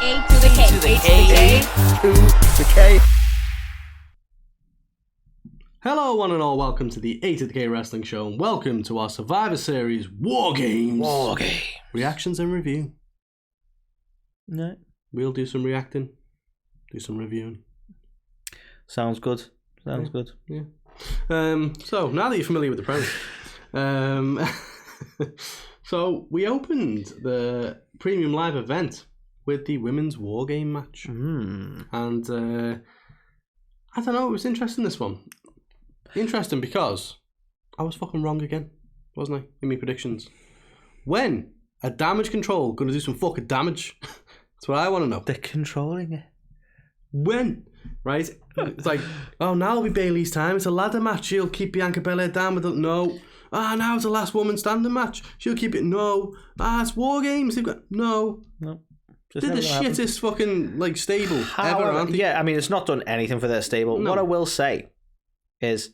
A to the K. A to the K. A to the K. Hello, one and all. Welcome to the A2theK Wrestling Show, and welcome to our Survivor Series War Games. War game. Reactions and review. No. We'll do some reacting, do some reviewing. Sounds good. Sounds good. Yeah. So now that you're familiar with the premise, so we opened the premium live event with the women's war game match, and I don't know. It was interesting, this one. Interesting because I was fucking wrong again, wasn't I, in my predictions? When are Damage Control going to do some fucking damage? That's what I want to know. They're controlling it. When? Right? It's like, oh, now it'll be Bayley's time. It's a ladder match. She'll keep Bianca Belair down with it. No. Now it's a last woman standing match. She'll keep it. No. It's War Games. They've got... No. They're the shittest fucking, like, stable ever, aren't they? Yeah, I mean, it's not done anything for their stable. No. What I will say is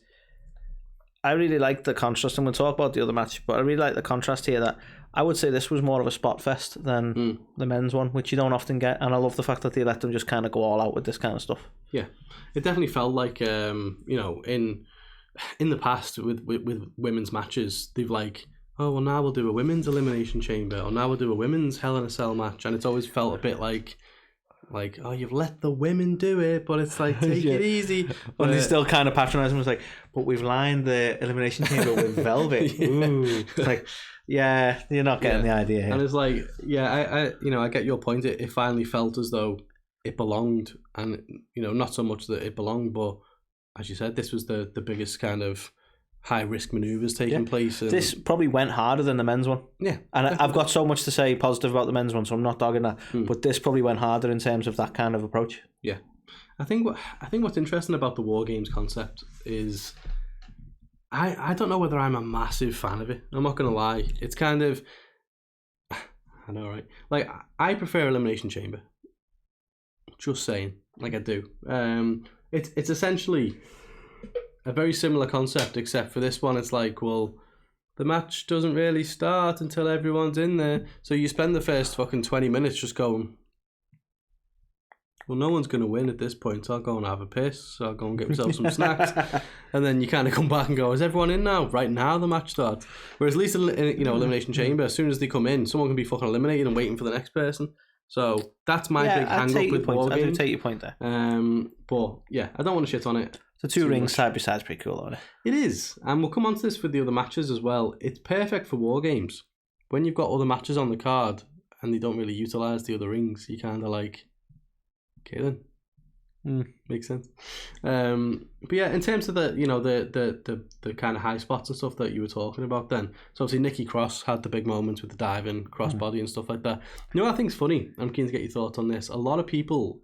I really like the contrast, and we'll talk about the other match, but I really like the contrast here that I would say this was more of a spot fest than the men's one, which you don't often get, and I love the fact that they let them just kind of go all out with this kind of stuff. Yeah, it definitely felt like, you know, in the past with women's matches, they've like, oh, well, now we'll do a women's elimination chamber, or now we'll do a women's Hell in a Cell match, and it's always felt a bit like, oh, you've let the women do it, but it's like, take it easy. And they still kind of patronise them. It's like, but we've lined the elimination chamber with velvet. Yeah. Ooh. It's like, yeah, you're not getting the idea here. And it's like, yeah, I get your point. It finally felt as though it belonged, and, you know, not so much that it belonged, but as you said, this was the biggest kind of high-risk manoeuvres taking place. And this probably went harder than the men's one. Yeah. And I've got so much to say positive about the men's one, so I'm not dogging that. But this probably went harder in terms of that kind of approach. Yeah. I think what's interesting about the War Games concept is I don't know whether I'm a massive fan of it. I'm not going to lie. It's kind of... I know, right? Like, I prefer Elimination Chamber. Just saying. Like, I do. It's essentially a very similar concept, except for this one, it's like, well, the match doesn't really start until everyone's in there. So you spend the first fucking 20 minutes just going, well, no one's going to win at this point, so I'll go and have a piss, so I'll go and get myself some snacks. And then you kind of come back and go, is everyone in now? Right now the match starts. Whereas at least in, you know, Elimination Chamber, as soon as they come in, someone can be fucking eliminated and waiting for the next person. So that's my big hang-up with War Games. I do take your point there. But yeah, I don't want to shit on it. The two rings side by side is pretty cool, aren't it? It is, and we'll come on to this with the other matches as well. It's perfect for War Games. When you've got other matches on the card and they don't really utilise the other rings, you kind of like, okay then. Makes sense. But yeah, in terms of the, you know, the kind of high spots and stuff that you were talking about then, so obviously Nikki Cross had the big moments with the diving, crossbody and stuff like that. You know what I think's funny? I'm keen to get your thoughts on this. A lot of people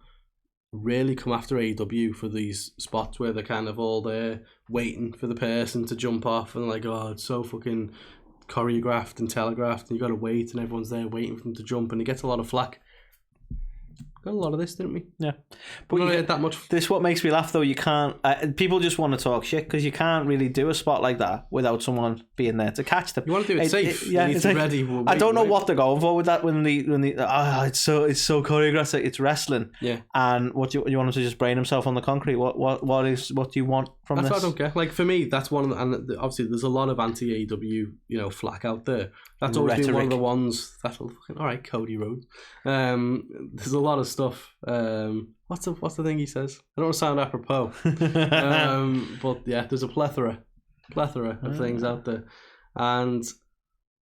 really come after AEW for these spots where they're kind of all there waiting for the person to jump off, and like, oh, it's so fucking choreographed and telegraphed, and you got to wait, and everyone's there waiting for them to jump, and it gets a lot of flack. Got a lot of this, didn't we? Yeah, but you get that much. This what makes me laugh though. You can't. People just want to talk shit because you can't really do a spot like that without someone being there to catch them. You want to do it safe. Yeah, it's like, ready. I don't know what they're going for with that. When the it's so choreographed. It's wrestling. Yeah. And what do you want him to just brain himself on the concrete? What do you want from this? That's what I don't get. Like, for me, that's one of the, and obviously there's a lot of anti-AEW, you know, flack out there. That's always been one of the ones that's all right, Cody Rhodes. There's a lot of stuff. What's the thing he says? I don't want to sound apropos. But yeah, there's a plethora of things out there. And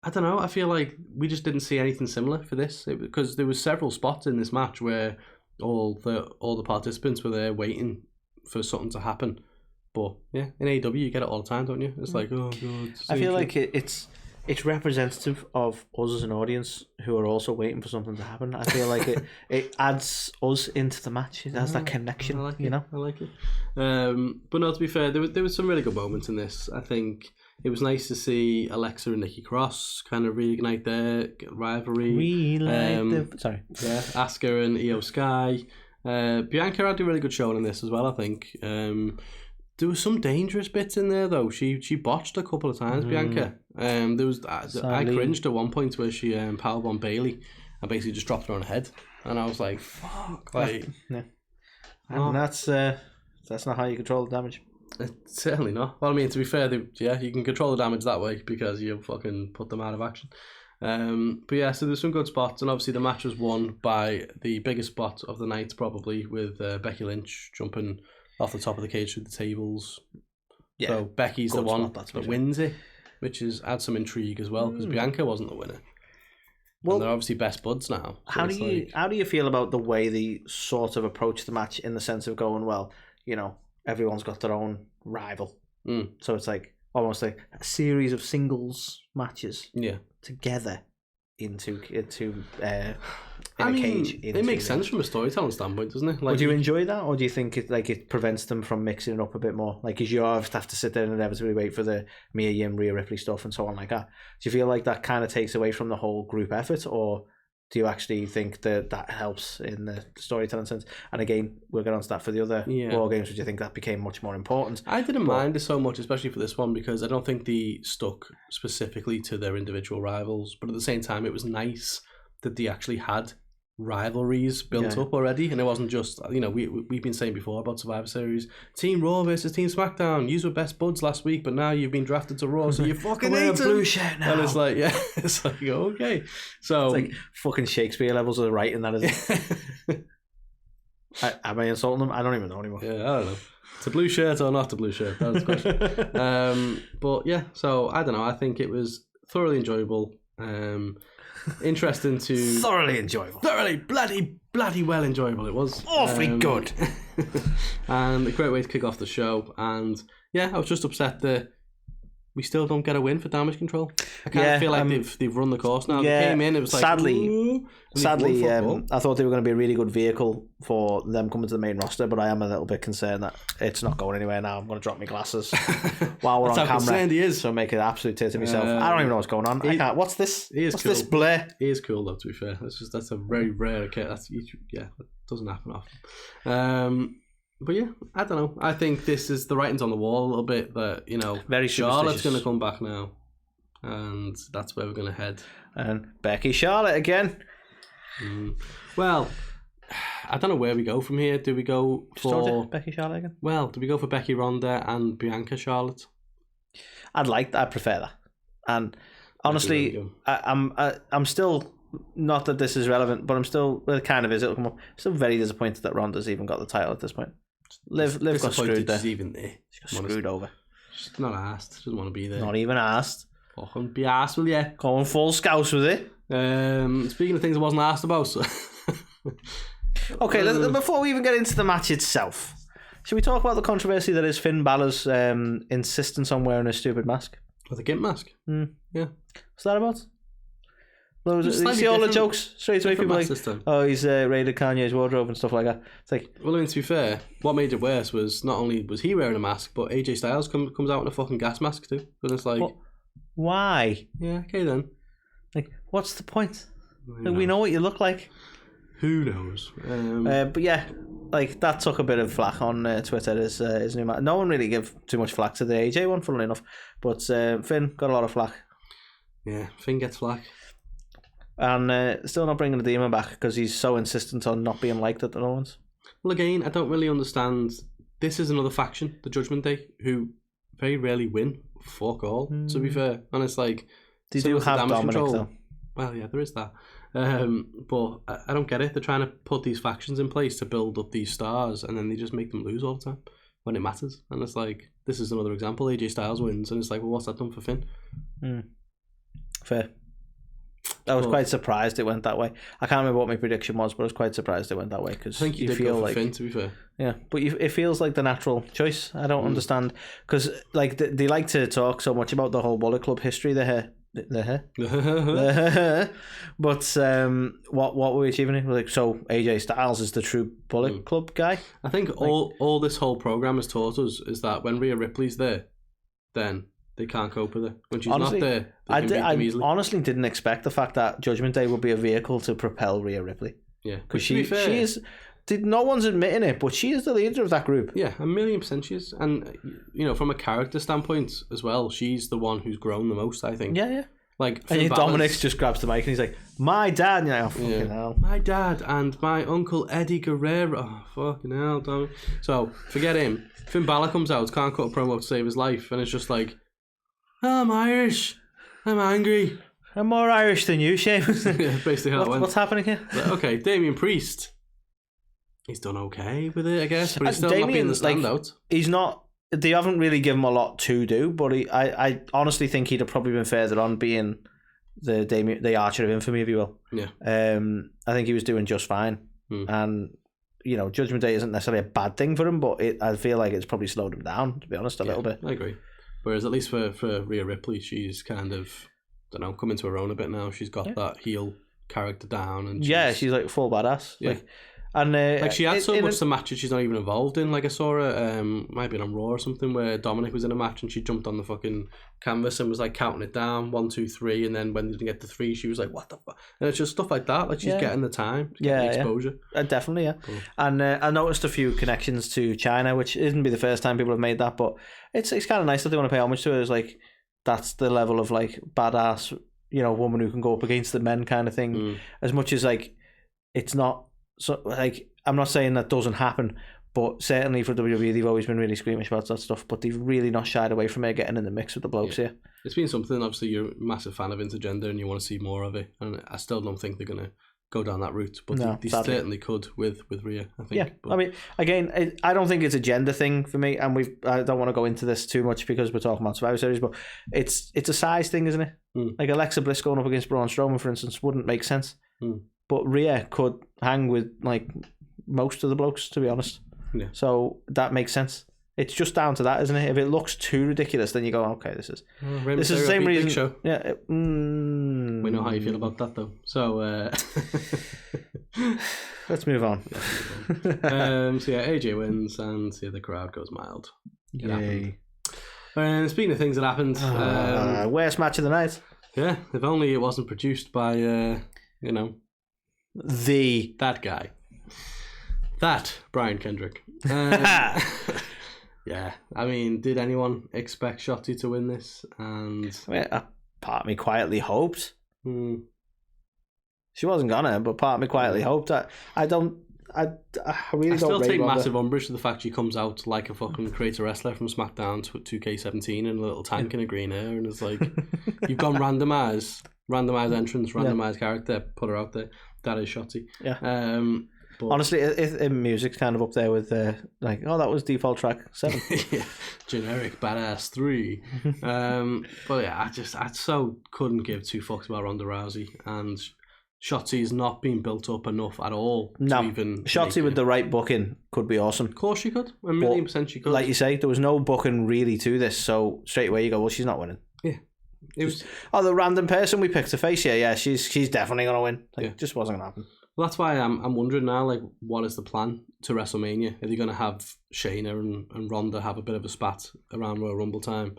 I don't know, I feel like we just didn't see anything similar for this, because there was several spots in this match where all the participants were there waiting for something to happen. But yeah, in AEW you get it all the time, don't you? It's like, oh god. I feel like it's representative of us as an audience who are also waiting for something to happen. I feel like it adds us into the match. It has that connection, I like you know? I like it. But no, to be fair, there was some really good moments in this. I think it was nice to see Alexa and Nikki Cross kind of reignite their rivalry. Yeah, Asuka and Io Sky. Bianca had a really good showing in this as well, I think. There was some dangerous bits in there though. She botched a couple of times, Bianca. There was I cringed at one point where she powerbombed Bayley, and basically just dropped her on her head. And I was like, fuck. Like, yeah. And that's not how you control the damage. It's certainly not. Well, I mean, to be fair, you can control the damage that way because you fucking put them out of action. But yeah, so there's some good spots, and obviously the match was won by the biggest spot of the night, probably, with Becky Lynch jumping off the top of the cage through the tables. Yeah, so Becky's the one that wins it, which adds some intrigue as well, because Bianca wasn't the winner. Well, and they're obviously best buds now. So how do you feel about the way they sort of approach the match, in the sense of going, well, you know, everyone's got their own rival, so it's like almost like a series of singles matches, together into a cage. It makes sense from a storytelling standpoint, doesn't it? Like, would you enjoy that, or do you think it prevents them from mixing it up a bit more? Like, because you have to sit there and inevitably wait for the Mia Yim, Rhea Ripley stuff and so on like that. Do you feel like that kind of takes away from the whole group effort, or do you actually think that helps in the storytelling sense? And again, we'll get on to that for the other War Games, which I think that became much more important. I didn't mind it so much, especially for this one, because I don't think they stuck specifically to their individual rivals. But at the same time, it was nice that they actually had rivalries built up already, and it wasn't just, you know, we've been saying before about Survivor Series, Team Raw versus Team SmackDown. You were best buds last week, but now you've been drafted to Raw, so you fucking hate them. Blue shirt now. And it's like, it's like, okay, so it's like fucking Shakespeare levels of writing, that is. Am I insulting them? I don't even know anymore. Yeah, I don't know. It's a blue shirt or not a blue shirt? That's the question. But yeah, so I don't know. I think it was thoroughly enjoyable. Interesting to thoroughly bloody well enjoyable it was. Awfully good. And a great way to kick off the show. And yeah, I was just upset that we still don't get a win for Damage Control. I kind of feel like they've run the course now. They came in, it was like, sadly, I thought they were going to be a really good vehicle for them coming to the main roster, but I am a little bit concerned that it's not going anywhere now. I'm going to drop my glasses while we're on camera. He is. So make it absolute tear to myself. I don't even know what's going on. I can't. What's this? What's cool. this blur? He is cool though, to be fair. That's a very rare occurrence. That doesn't happen often. But yeah, I don't know. I think this is the writing's on the wall a little bit that, you know, very Charlotte's going to come back now, and that's where we're going to head. And Becky Charlotte again. Well, I don't know where we go from here. Do we go for Becky Charlotte again? Well, do we go for Becky Ronda and Bianca Charlotte? I prefer that. And honestly, I'm still, not that this is relevant, but I'm still, well, it kind of is. It'll come up. Still very disappointed that Ronda's even got the title at this point. Liv got screwed there. Even there. She got screwed over. She's not asked. She doesn't want to be there. Not even asked. Fucking be asked, will you? Going full scouse with it. Speaking of things I wasn't asked about. So. Okay, before we even get into the match itself, should we talk about the controversy that is Finn Balor's insistence on wearing a stupid mask? With a gimp mask? Yeah. What's that about? Well, you see all the jokes straight away. People like, oh, he's raided Kanye's wardrobe and stuff like that. It's like, well, I mean, to be fair, what made it worse was not only was he wearing a mask, but AJ Styles comes out in a fucking gas mask too. And it's like, why? Yeah, okay then. Like, what's the point? Like, we know what you look like. Who knows? But yeah, like that took a bit of flack on Twitter. His new match. No one really gave too much flack to the AJ one, funnily enough. But Finn got a lot of flack. Yeah, Finn gets flack. And still not bringing the Demon back because he's so insistent on not being liked at the Rollins. Well, again, I don't really understand. This is another faction, the Judgment Day, who very rarely win. Fuck all, to be fair. And it's like, they do have Dominic control. Though. Well, yeah, there is that. But I don't get it. They're trying to put these factions in place to build up these stars, and then they just make them lose all the time when it matters. And it's like, this is another example. AJ Styles wins, and it's like, well, what's that done for Finn? Fair. I was quite surprised it went that way. I can't remember what my prediction was, but I was quite surprised it went that way because I think you did feel go for Finn, to be fair. Yeah, but it feels like the natural choice. I don't understand because like they like to talk so much about the whole Bullet Club history. But what were we achieving? Like, so AJ Styles is the true Bullet Club guy. I think all this whole program has taught us is that when Rhea Ripley's there, then they can't cope with it. When she's not there, they can beat them easily. I honestly didn't expect the fact that Judgment Day would be a vehicle to propel Rhea Ripley. Yeah, because she is. No one's admitting it, but she is the leader of that group. Yeah, 1,000,000% she is. And, you know, from a character standpoint as well, she's the one who's grown the most, I think. Yeah. Like, and Dominic just grabs the mic and he's like, "My dad," and you're like, "Oh fucking hell." My dad and my uncle Eddie Guerrero. Oh, fucking hell, Dominic. So forget him. Finn Balor comes out, can't cut a promo to save his life, and it's just like, oh, I'm Irish. I'm angry. I'm more Irish than you, Seamus. Yeah, basically how it went. What's happening here? But, okay, Damien Priest. He's done okay with it, I guess, but he's still not being the standout. He's not. They haven't really given him a lot to do, but I honestly think he'd have probably been further on being the Archer of Infamy, if you will. Yeah. I think he was doing just fine, and Judgment Day isn't necessarily a bad thing for him, but I feel like it's probably slowed him down, to be honest, a little bit. I agree. Whereas at least for Rhea Ripley, she's kind of, come into her own a bit now. She's got that heel character down, and she's like full badass. Yeah. And she had so much to matches she's not even involved in. Like I saw her, might have been on Raw or something, where Dominic was in a match and she jumped on the fucking canvas and was like counting it down 1, 2, 3, and then when they didn't get to 3, she was like, "What the fuck?" And it's just stuff like that. Like she's getting the time, getting the exposure. Definitely, yeah. Cool. And I noticed a few connections to China, which isn't be the first time people have made that, but it's kind of nice that they want to pay homage to her. It's like that's the level of like badass, woman who can go up against the men kind of thing. As much as like it's not so like. I'm not saying that doesn't happen, but certainly for WWE, they've always been really squeamish about that stuff, but they've really not shied away from it getting in the mix with the blokes here. It's been something, obviously, you're a massive fan of intergender and you want to see more of it, and I still don't think they're going to go down that route, but they certainly could with Rhea, I think. Yeah, but... I mean, again, I don't think it's a gender thing for me, and I don't want to go into this too much because we're talking about Survivor Series, but it's a size thing, isn't it? Like Alexa Bliss going up against Braun Strowman, for instance, wouldn't make sense. But Rhea could hang with, like, most of the blokes, to be honest. Yeah. So that makes sense. It's just down to that, isn't it? If it looks too ridiculous, then you go, okay, this is the same reason. Show. Yeah. We know how you feel about that, though. So let's move on. So yeah, AJ wins, and the crowd goes mild. Yay. And speaking of things that happened, worst match of the night. Yeah, if only it wasn't produced by that guy. That Brian Kendrick. Yeah, I mean, did anyone expect Shotzi to win this? And part of me quietly hoped. She wasn't gonna, but part of me quietly hoped. I still take massive umbrage to the fact she comes out like a fucking creator wrestler from SmackDown to 2K17 in a little tank in a green hair, and it's like, you've gone randomised entrance, randomised character, put her out there. That is Shotzi. Yeah. Honestly, if music's kind of up there with like, that was default track 7. Yeah, generic badass 3. But yeah, I so couldn't give two fucks about Ronda Rousey, and Shotzi's not been built up enough at all. No, to even Shotzi with the right booking could be awesome. Of course she could, 1,000,000% she could. Like you say, there was no booking really to this, so straight away you go, well, she's not winning. Yeah. It was the random person we picked to face. Yeah, she's definitely gonna win. It just wasn't gonna happen. Well, that's why I'm wondering now, like, what is the plan to WrestleMania? Are they going to have Shayna and Ronda have a bit of a spat around Royal Rumble time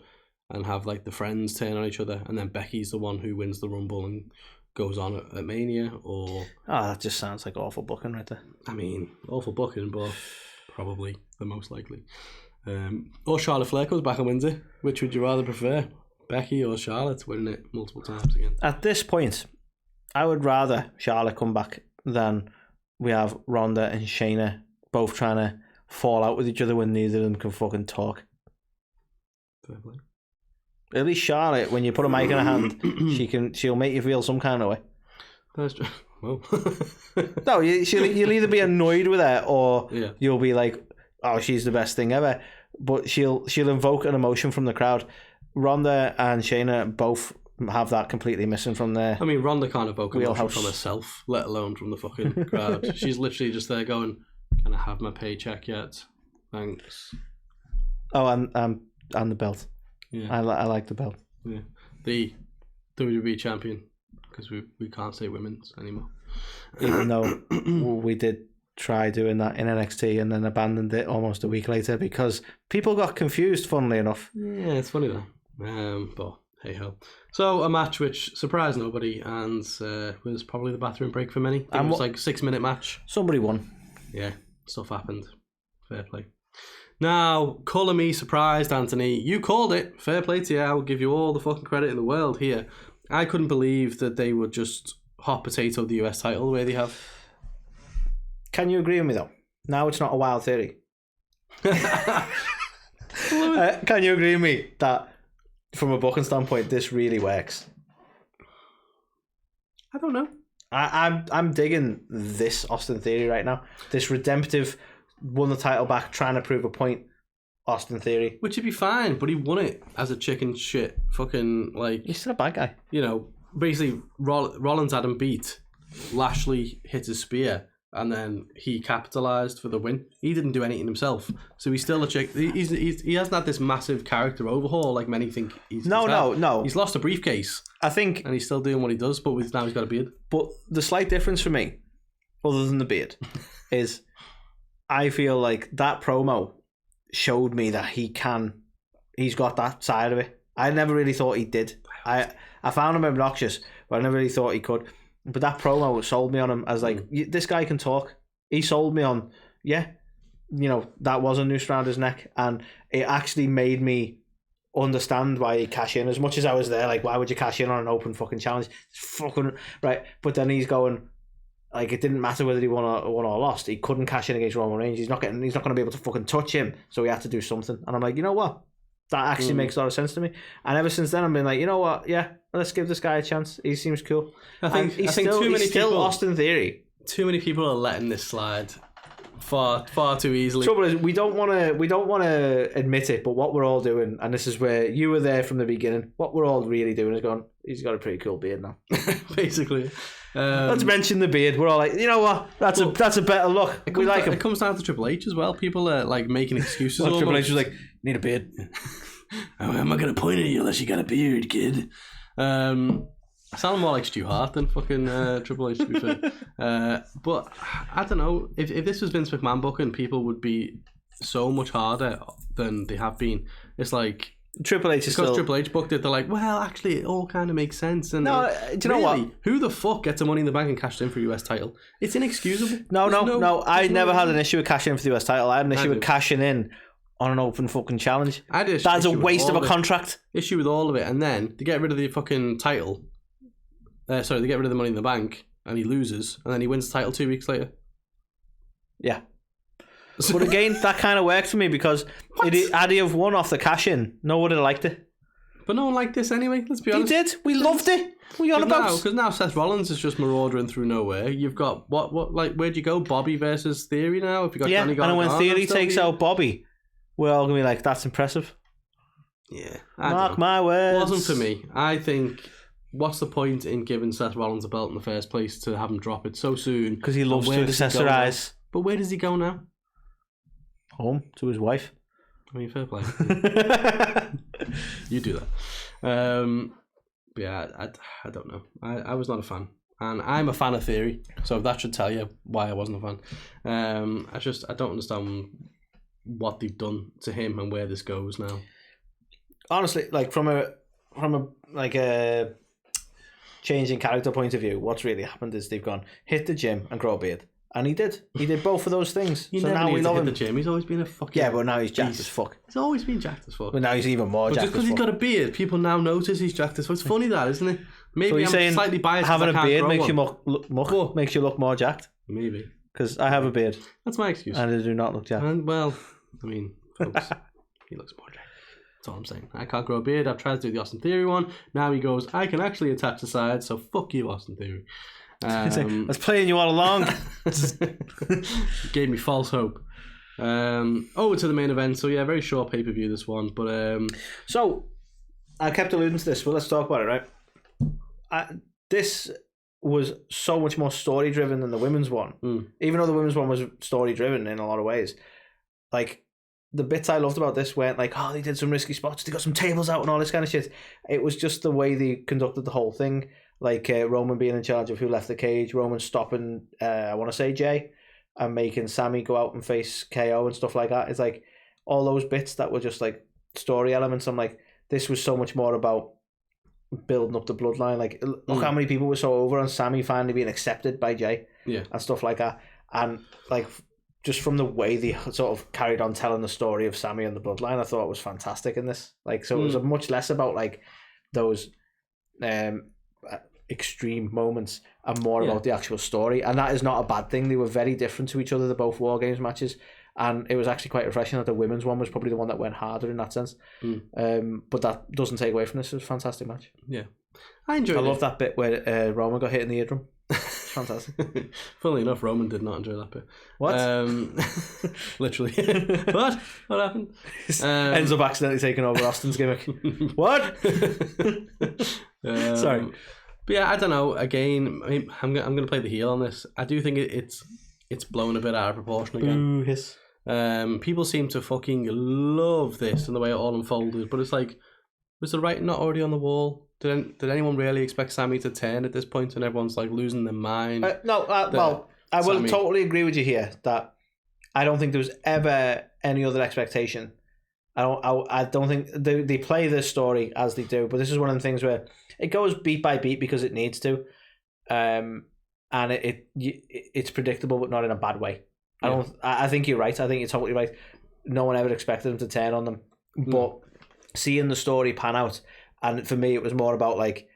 and have, like, the friends turn on each other, and then Becky's the one who wins the Rumble and goes on at Mania? Or that just sounds like awful booking right there. I mean, awful booking, but probably the most likely. Or Charlotte Flair comes back and wins it. Which would you rather prefer, Becky or Charlotte winning it multiple times again? At this point, I would rather Charlotte come back than we have Ronda and Shayna both trying to fall out with each other when neither of them can fucking talk. Fair play. At least Charlotte, when you put a mic in her hand, she'll make you feel some kind of way. That's true. Well, no, you'll either be annoyed with her or you'll be like, oh, she's the best thing ever. But she'll invoke an emotion from the crowd. Ronda and Shayna both have that completely missing from there. I mean, Ronda can't evoke emotion from herself, let alone from the fucking crowd. She's literally just there going, "Can I have my paycheck yet? Thanks." Oh, and the belt. Yeah, I like the belt. Yeah, the WWE champion, because we can't say women's anymore. Even though we did try doing that in NXT and then abandoned it almost a week later because people got confused. Funnily enough. Yeah, it's funny though. But hey ho. So a match which surprised nobody and was probably the bathroom break for many. It was like a 6-minute match. Somebody won. Yeah, stuff happened. Fair play. Now, colour me surprised, Anthony. You called it. Fair play to you. I will give you all the fucking credit in the world here. I couldn't believe that they would just hot potato the US title the way they have. Can you agree with me though? Now it's not a wild theory. Can you agree with me that from a booking standpoint, this really works? I don't know. I'm digging this Austin Theory right now. This redemptive, won the title back, trying to prove a point. Austin Theory, which would be fine, but he won it as a chicken shit fucking like. He's still a bad guy. You know, basically Rollins had him beat. Lashley hit his spear, and then he capitalized for the win. He didn't do anything himself, so he's still a chick. He hasn't had this massive character overhaul like many think he's. No. He's lost a briefcase, I think, and he's still doing what he does, but now he's got a beard. But the slight difference for me, other than the beard, is I feel like that promo showed me that he's got that side of it. I never really thought he did. I found him obnoxious, but I never really thought he could. But that promo sold me on him as like, this guy can talk. He sold me on, that was a noose around his neck, and it actually made me understand why he cashed in. As much as I was there, like, why would you cash in on an open fucking challenge? It's fucking right. But then he's going, like, it didn't matter whether he won or lost. He couldn't cash in against Roman Reigns. He's not going to be able to fucking touch him. So he had to do something. And I'm like, you know what? That actually makes a lot of sense to me. And ever since then, I've been like, you know what? Yeah, let's give this guy a chance. He seems cool. I think he's still Austin Theory. Too many people are letting this slide far too easily. Trouble is, we don't want to admit it, but what we're all doing, and this is where you were there from the beginning. What we're all really doing is going, he's got a pretty cool beard now. Basically. Let's mention the beard. We're all like, you know what? That's a better look. We like him. It comes down to Triple H as well. People are like making excuses. Well, Triple H was like, need a beard. I'm not gonna point at you unless you got a beard, kid. I sound more like Stu Hart than fucking Triple H, to be fair. But I don't know, if this was Vince McMahon booking, people would be so much harder than they have been. It's like Triple H is because Triple H booked it. They're like, well, actually, it all kind of makes sense. And no, do you know what? Who the fuck gets a Money in the Bank and cashed in for a US title? It's inexcusable. No. I never had an issue with cashing in for the US title. I had an issue with cashing in on an open fucking challenge. That's a waste of a contract. Issue with all of it, and then they get rid of the fucking title. They get rid of the Money in the Bank, and he loses, and then he wins the title 2 weeks later. Yeah. But again, that kind of worked for me because had he have won off the cash in, no one would have liked it. But no one liked this anyway, let's be honest. He did. We loved it. What are you on about? Because now Seth Rollins is just marauding through nowhere. You've got, where'd you go? Bobby versus Theory now? If you got Johnny Gargano, and when Theory takes out Bobby, we're all going to be like, that's impressive. Yeah. Mark my words. It wasn't for me. I think, what's the point in giving Seth Rollins a belt in the first place to have him drop it so soon? Because he loves to accessorize. But where does he go now? Home to his wife. I mean, fair play. You do that. Yeah, I don't know. I was not a fan, and I'm a fan of Theory, so that should tell you why I wasn't a fan. I don't understand what they've done to him and where this goes now. Honestly, like from a changing character point of view, what's really happened is they've gone hit the gym and grow a beard. And he did. He did both of those things. So now we love him. The gym. He's always been a fucking... Yeah, but now he's jacked as fuck. He's always been jacked as fuck. But now he's even more jacked as fuck. Just because he's got a beard, people now notice he's jacked as fuck. It's funny that, isn't it? Maybe so I'm slightly biased. Having a beard makes you makes you look more jacked? Maybe. Because I have a beard. That's my excuse. And I do not look jacked. And, well, I mean, folks, he looks more jacked. That's all I'm saying. I can't grow a beard. I've tried to do the Austin Theory one. Now he goes, I can actually attach the sides, so fuck you, Austin Theory. I was playing you all along. Gave me false hope. Over to the main event. So yeah, very short pay-per-view this one, but so I kept alluding to this, but let's talk about it, right? This was so much more story driven than the women's one. Even though the women's one was story driven in a lot of ways. Like, the bits I loved about this weren't like, oh, they did some risky spots, they got some tables out and all this kind of shit. It was just the way they conducted the whole thing. Like Roman being in charge of who left the cage, Roman stopping, I want to say Jay, and making Sammy go out and face KO and stuff like that. It's like all those bits that were just like story elements. I'm like, this was so much more about building up the bloodline. Like, look how many people were so over on Sammy finally being accepted by Jay, and stuff like that. And like, just from the way they sort of carried on telling the story of Sammy and the bloodline, I thought it was fantastic in this. Like, so it was much less about like those extreme moments and more about the actual story, and that is not a bad thing. They were very different to each other. They're both War Games matches, and it was actually quite refreshing that the women's one was probably the one that went harder in that sense. But that doesn't take away from this. It was a fantastic match. Yeah, I enjoyed it. I love that bit where Roman got hit in the eardrum. It's fantastic. Funnily enough, Roman did not enjoy that bit. What? Literally. What happened? Ends up accidentally taking over Austin's gimmick. What? Sorry. But yeah, I don't know. Again, I mean, I'm going to play the heel on this. I do think it's blown a bit out of proportion again. Ooh, hiss. People seem to fucking love this and the way it all unfolded, but it's like, was the writing not already on the wall? Did anyone really expect Sami to turn at this point and everyone's like losing their mind? Well, I will totally agree with you here that I don't think there was ever any other expectation. I don't think they play this story as they do, but this is one of the things where it goes beat by beat because it needs to, and it's predictable but not in a bad way. I think you're right. I think you're totally right. No one ever expected him to turn on them, but seeing the story pan out. And for me, it was more about like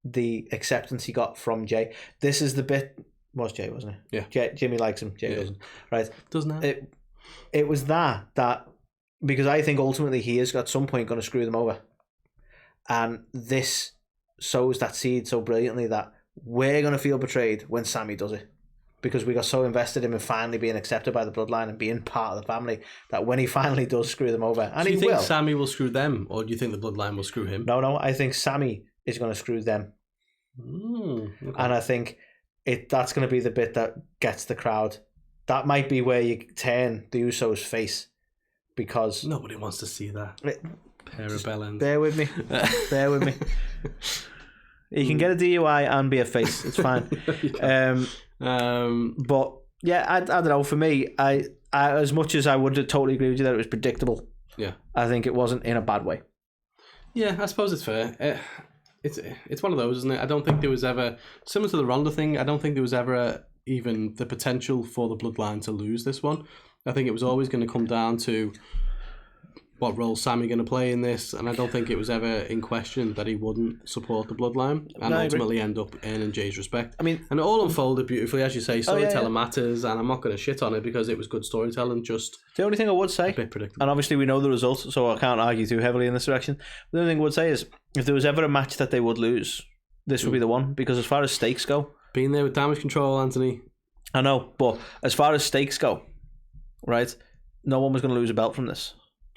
the acceptance he got from Jay. This is the bit. Was Jay, wasn't it? Yeah. Jimmy likes him. Jay doesn't. Right? Doesn't it? It was that because I think ultimately he is at some point going to screw them over, and this sows that seed so brilliantly that we're going to feel betrayed when Sami does it, because we got so invested in him finally being accepted by the bloodline and being part of the family that when he finally does screw them over, and do you think Sami will screw them, or do you think the bloodline will screw him? No, I think Sami is going to screw them. Okay. And I think that's going to be the bit that gets the crowd. That might be where you turn the Usos face, because nobody wants to see that pair of bellends. Bear with me. You can get a DUI and be a face. It's fine. But yeah, I don't know. For me, I as much as I would totally agree with you that it was predictable. Yeah, I think it wasn't in a bad way. Yeah, I suppose it's fair. It's one of those, isn't it? I don't think there was ever, similar to the Ronda thing, I don't think there was ever even the potential for the bloodline to lose this one. I think it was always going to come down to what role Sami going to play in this, and I don't think it was ever in question that he wouldn't support the bloodline and ultimately end up earning Jay's respect. I mean, and it all unfolded beautifully, as you say. Storytelling matters, and I'm not going to shit on it because it was good storytelling. Just the only thing I would say, a bit predictable, and obviously we know the results, so I can't argue too heavily in this direction. The only thing I would say is, if there was ever a match that they would lose, this would be the one, because as far as stakes go, being there with Damage Control, Anthony. I know, but as far as stakes go, right, no one was going to lose a belt from this.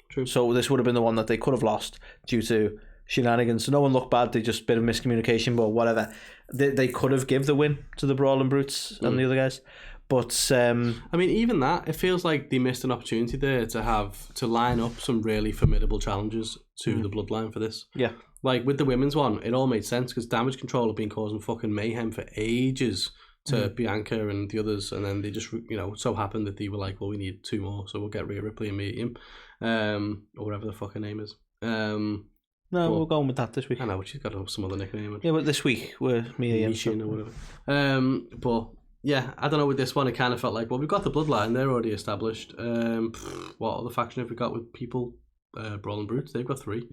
True. So this would have been the one that they could have lost due to shenanigans. So no one looked bad. They just bit of miscommunication, but whatever. They could have give the win to the Brawling Brutes and the other guys. But I mean, even that, it feels like they missed an opportunity there to line up some really formidable challenges to the Bloodline for this. Yeah. Like with the women's one, it all made sense because Damage Control have been causing fucking mayhem for ages to Bianca and the others, and then they just, so happened that they were like, well, we need two more, so we'll get Rhea Ripley and Mia Yim, or whatever the fuck her name is. No, we're going with that this week. I know, but she's got to have some other nickname. Yeah, but this week we're Mia Yim or whatever. But yeah, I don't know, with this one it kind of felt like, well, we've got the Bloodline, they're already established. What other faction have we got with people? Brawling Brutes, they've got 3.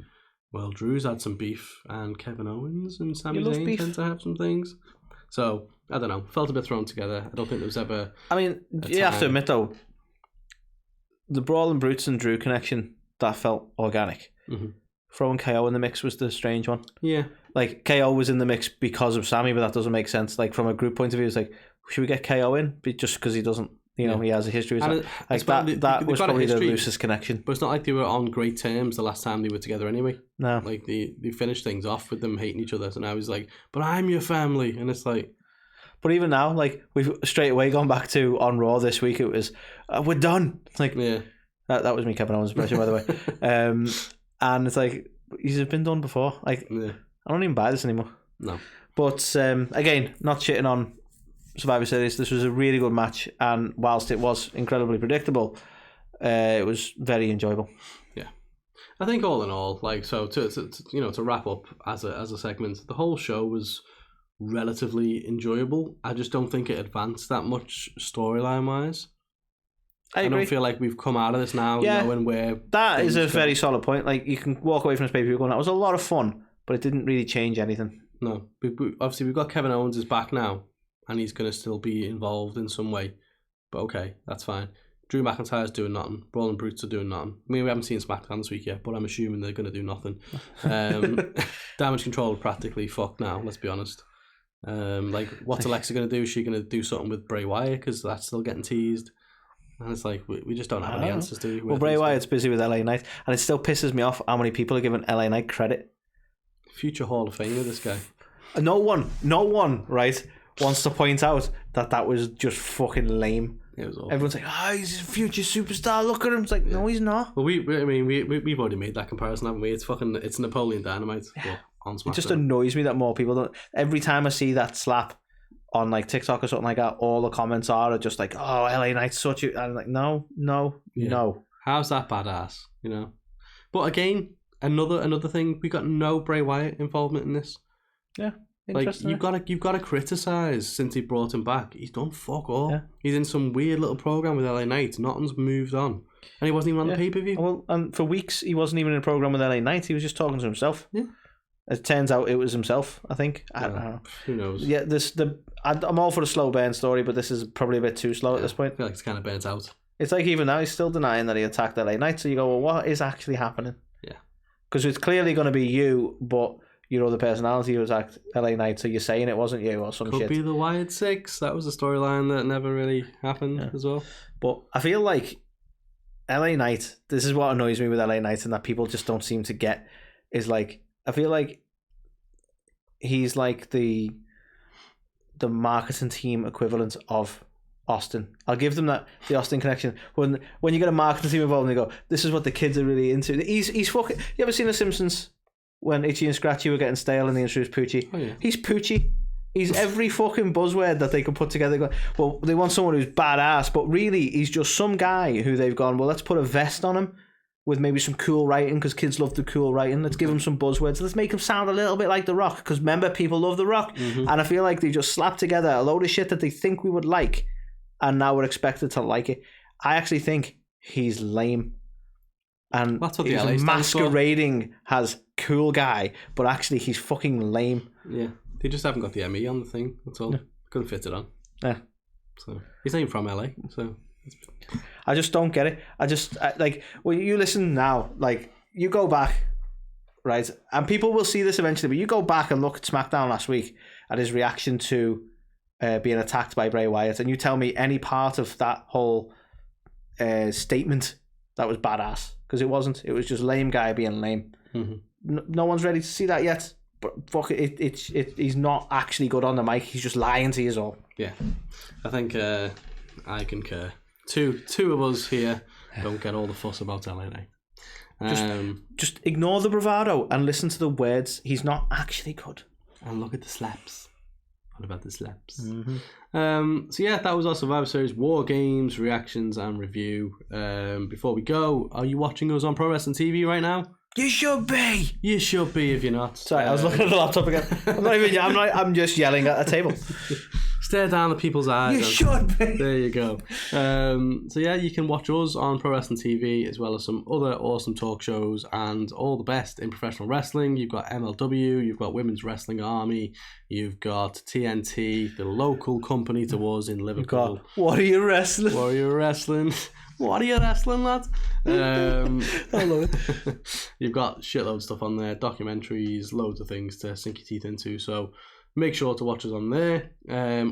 Well, Drew's had some beef, and Kevin Owens and Sami Zayn tend to have some things. So, I don't know. Felt a bit thrown together. I don't think there was ever... I mean, you have to admit, though, the Brawling Brutes and Drew connection, that felt organic. Mm-hmm. Throwing KO in the mix was the strange one. Yeah. Like, KO was in the mix because of Sami, but that doesn't make sense. Like, from a group point of view, it's like, should we get KO in? Just because he doesn't... he has a history. That was probably the loosest connection. But it's not like they were on great terms the last time they were together anyway. No. Like, they finished things off with them hating each other. So now he's like, but I'm your family. And it's like... But even now, like, we've straight away gone back to on Raw this week. It was, we're done. It's like, yeah. That was me, Kevin Owens' impression, by the way. And it's like, these have been done before. Like, yeah. I don't even buy this anymore. No. But, again, not shitting on Survivor Series. This was a really good match, and whilst it was incredibly predictable, it was very enjoyable. Yeah, I think all in all, like, so to wrap up as a segment, the whole show was relatively enjoyable. I just don't think it advanced that much storyline wise. I agree. Don't feel like we've come out of this now knowing where that is a very solid point. Like, you can walk away from this pay-per-view going, that was a lot of fun, but it didn't really change anything. No. Obviously, we've got Kevin Owens is back now, and he's going to still be involved in some way. But okay, that's fine. Drew McIntyre's doing nothing. Braun and Brutes are doing nothing. I mean, we haven't seen SmackDown this week yet, but I'm assuming they're going to do nothing. Damage Control are practically fucked now, let's be honest. Like, what's Alexa going to do? Is she going to do something with Bray Wyatt? Because that's still getting teased. And it's like, we just don't have any answers, do we? Well, Bray Wyatt's busy with LA Knight, and it still pisses me off how many people are giving LA Knight credit. Future Hall of Famer, this guy. No one, right, wants to point out that was just fucking lame. It was awful. Everyone's like, he's a future superstar, look at him. It's like, no, he's not. Well, we've already made that comparison, haven't we? It's Napoleon Dynamite. Yeah. On SmackDown. It just annoys me that more people don't. Every time I see that slap on like TikTok or something like that, all the comments are just like, oh, LA Knight's such a... I'm like, no. How's that badass, you know? But again, another thing, we got no Bray Wyatt involvement in this. Yeah. Like, you've got to criticize since he brought him back. He's done fuck all. Yeah. He's in some weird little program with LA Knight. Nothing's moved on, and he wasn't even on the pay-per-view. Well, and for weeks he wasn't even in a program with LA Knight. He was just talking to himself. Yeah. It turns out it was himself. I think. I don't know. Who knows? Yeah. I'm all for the slow burn story, but this is probably a bit too slow at this point. I feel like it's kind of burnt out. It's like even now he's still denying that he attacked LA Knight. So you go, well, what is actually happening? Yeah. Because it's clearly going to be you, but your other personality who attacked LA Knight, so you're saying it wasn't you or some shit. Could be the Wyatt Six. That was a storyline that never really happened as well. But I feel like LA Knight, this is what annoys me with LA Knight and that people just don't seem to get, is like, I feel like he's like the marketing team equivalent of Austin. I'll give them that, the Austin connection. When you get a marketing team involved and they go, this is what the kids are really into. He's fucking... You ever seen The Simpsons? When Itchy and Scratchy were getting stale and they introduced Poochie. Oh, yeah. He's Poochie. He's every fucking buzzword that they could put together. Well, they want someone who's badass, but really he's just some guy who they've gone, well, let's put a vest on him with maybe some cool writing because kids love the cool writing. Let's give him some buzzwords. Let's make him sound a little bit like The Rock because remember, people love The Rock. Mm-hmm. And I feel like they just slapped together a load of shit that they think we would like and now we're expected to like it. I actually think he's lame. And that's what the he's LA masquerading as cool guy, but actually he's fucking lame. Yeah, they just haven't got the ME on the thing. That's all. Yeah. Couldn't fit it on. Yeah. So he's not even from LA. So I just don't get it. Like when you listen now, like you go back, right, and people will see this eventually. But you go back and look at SmackDown last week at his reaction to being attacked by Bray Wyatt, and you tell me any part of that whole statement that was badass. Because it wasn't. It was just lame guy being lame. Mm-hmm. No one's ready to see that yet. But fuck it, he's not actually good on the mic. He's just lying to you all. Yeah, I think I concur. Two of us here don't get all the fuss about LA. Just ignore the bravado and listen to the words. He's not actually good. And look at the slaps. What about the slaps? Mm-hmm. So yeah, that was our Survivor Series War Games reactions and review. Before we go, are you watching us on Pro Wrestling TV right now? You should be. You should be if you're not. Sorry, I was looking at the laptop again. I'm just yelling at a table. Stare down at people's eyes. You should be. There you go. So yeah, you can watch us on Pro Wrestling TV as well as some other awesome talk shows and all the best in professional wrestling. You've got MLW, you've got Women's Wrestling Army, you've got TNT, the local company to us in Liverpool. What are you wrestling? What are you wrestling? What are you wrestling, lad? I love it. You've got shitload of stuff on there, documentaries, loads of things to sink your teeth into. So make sure to watch us on there.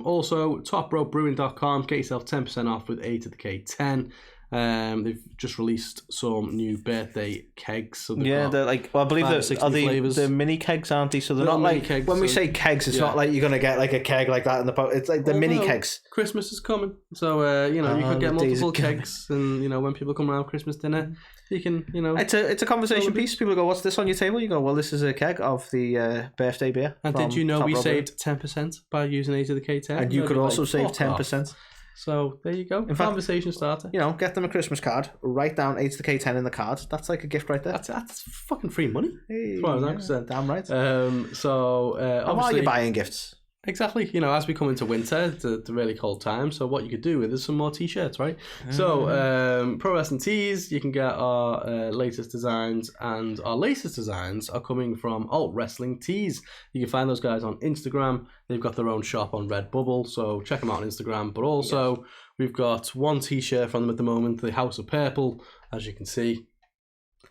Also, topropebrewing.com. Get yourself 10% off with A2theK 10. They've just released some new birthday kegs. So they're like, well, I believe they're mini kegs, aren't they? So they're not like, kegs, when we say kegs, it's not like you're going to get like a keg like that in the boat. It's like the mini kegs. Christmas is coming. So, you could get multiple kegs. And, when people come around Christmas dinner, you can, It's a conversation piece. People go, what's this on your table? You go, well, this is a keg of the birthday beer. And did you know we saved 10% by using A2theK 10? And you could also save 10%. So there you go. In conversation starter. Get them a Christmas card. Write down A2theK 10 in the card. That's like a gift right there. That's fucking free money. Hey, as far as I'm concerned. Damn right. So how are you buying gifts? Exactly. You know, as we come into winter, it's a really cold time. So what you could do is some more t-shirts, right? So Pro Wrestling Tees, you can get our latest designs, and our latest designs are coming from Alt Wrestling Tees. You can find those guys on Instagram. They've got their own shop on Redbubble, so check them out on Instagram. But also, we've got one t-shirt from them at the moment, the House of Purple, as you can see.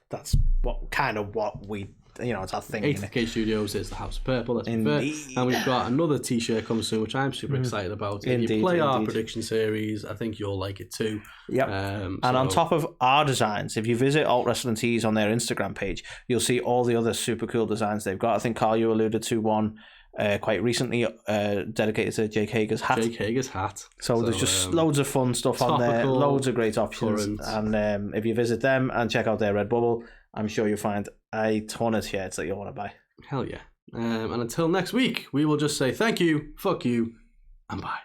That's what we... it's our thing. A2theK Studios is the House of Purple, let's be fair. And we've got another t-shirt coming soon, which I'm super excited about. If you play our prediction series, I think you'll like it too. Yep. And on top of our designs, if you visit Alt Wrestling Tees on their Instagram page, you'll see all the other super cool designs they've got. I think, Carl, you alluded to one quite recently dedicated to Jake Hager's hat. Jake Hager's hat. So there's just loads of fun stuff on there, loads of great options. Current. And if you visit them and check out their Redbubble, I'm sure you'll find a ton of shirts that you'll want to buy. Hell yeah. And until next week, we will just say thank you, fuck you, and bye.